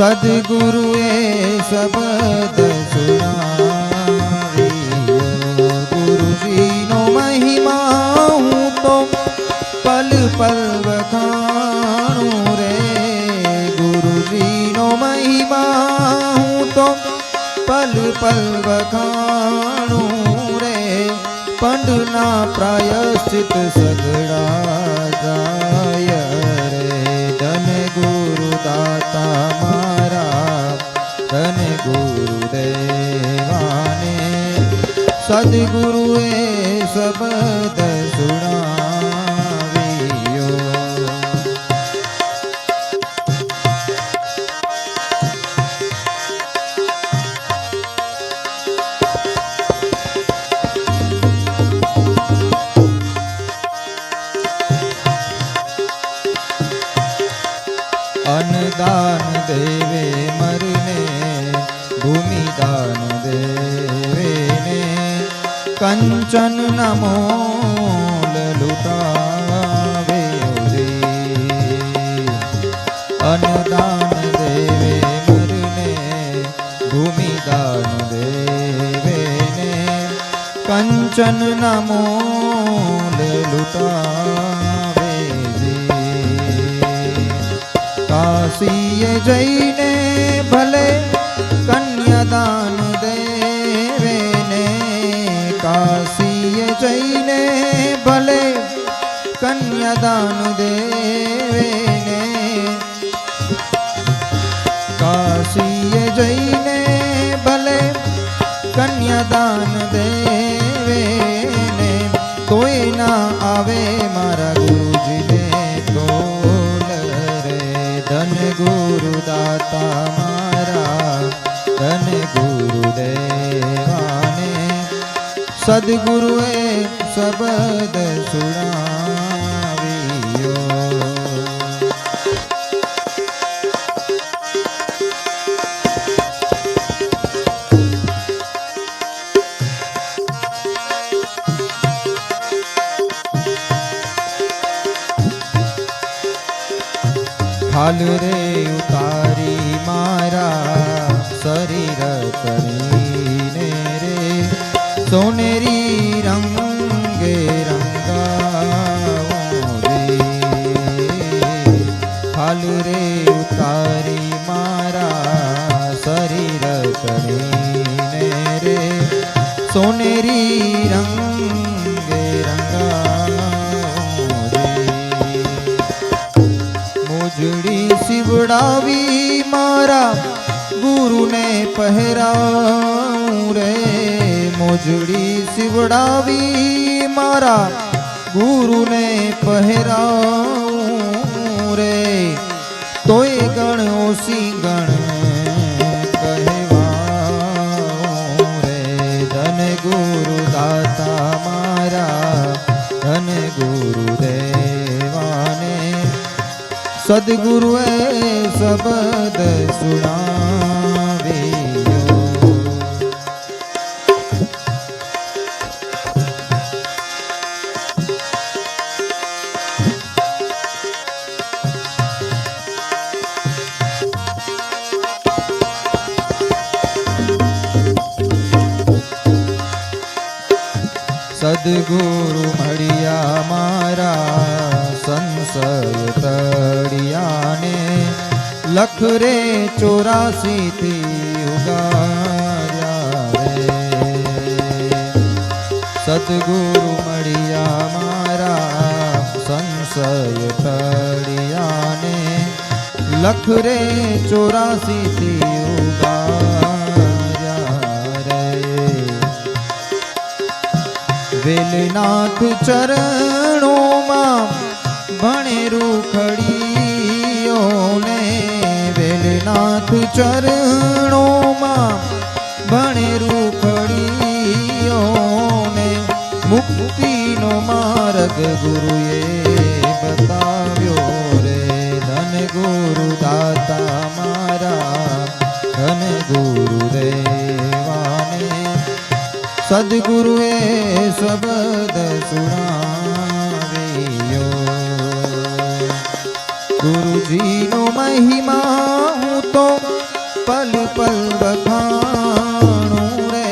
સદગુરુએ શબ્દ સુણાવ્યો, ગુરુજીનો મહિમા હું તો પલ પલ વખાણું રે, ગુરુજીનો મહિમા હું તો પલ પલ વખાણું રે, પંડના પ્રાયશ્ચિત સગડા જાય રે, ધન ગુરુ દાતા મારા, ધન ગુરુદેવાને સદગુરુએ શબ્દ સુણાવ્યો. અન્નદાન દેવે મરને, ભૂમિદાન દેવે ને, કંચન નમોલ લૂટાવે રે. અન્નદાન દેવે મરને, ભૂમિદાન દેવે ને, કંચન નમોલ લૂટાવે રે. કાશીએ જઈને ભલે કન્યાદાન દેવે ને, કાશીએ જઈને ભલે કન્યાદાન દેવે ને, કાશીએ જઈને ભલે કન્યાદાન દેવે ને, તોય ના આવે મારા ગુરુજીને તોલ રે, ધન ગુરુ દાતા મારા, ધન ગુરુદેવાને સદગુરુએ શબ્દ સુણાવ્યો. હાલ રે ઉતારી મારા શરીર કરીને રે, સોનેરી રંગે રંગાવો રે. હાલ રે ઉતારી મારા શરીર કરીને રે, સોનેરી રંગે રંગાવો રે. મોજડી શિવડાવી મારા ગુરુને પહેરાવું રે, મોજડી શિવડાવી મારા ગુરુને પહેરાવું રે, તોય ગણ ઓસી ગણ કહેવાઉં રે, ધન ગુરુ દાતા મારા, ધન ગુરુદેવાને સદગુરુએ શબ્દ સુણાવ્યો. સદગુરુ મળ્યા મારા સંશય તળિયાને, લખ રે 84 થી ઉગાર્યા રે. સદગુરુ મળ્યા મારા સંશય તળિયાને, લખ રે 84 થી ઉગાર્યા રે. વેલનાથ ચરણોમાં ભણે રૂખડીઓને, વેલનાથ ચરણોમાં ભણે રૂખડીઓને, મુક્તિનો માર્ગ ગુરુએ બતાવ્યો રે, ધન ગુરુ દાતા મારા, ધન ગુરુદેવાને સદગુરુએ શબ્દ સુણાવ્યો. ગુરુજીનો મહિમા હું તો પલ પલ વખાણું રે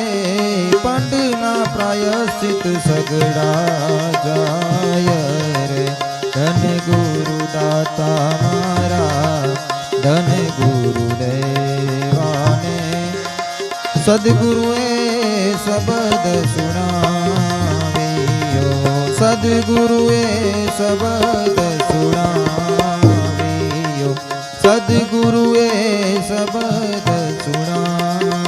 પંડના પ્રાયશ્ચિત સગડા જાય રે ધન ગુરુ દાતા મારા ધન ગુરુ દેવાને સદગુરુએ શબ્દ સુણાવ્યો સદગુરુએ શબ્દ સુણાવ્યો સદગુરુએ શબ્દ સુણાવ્યો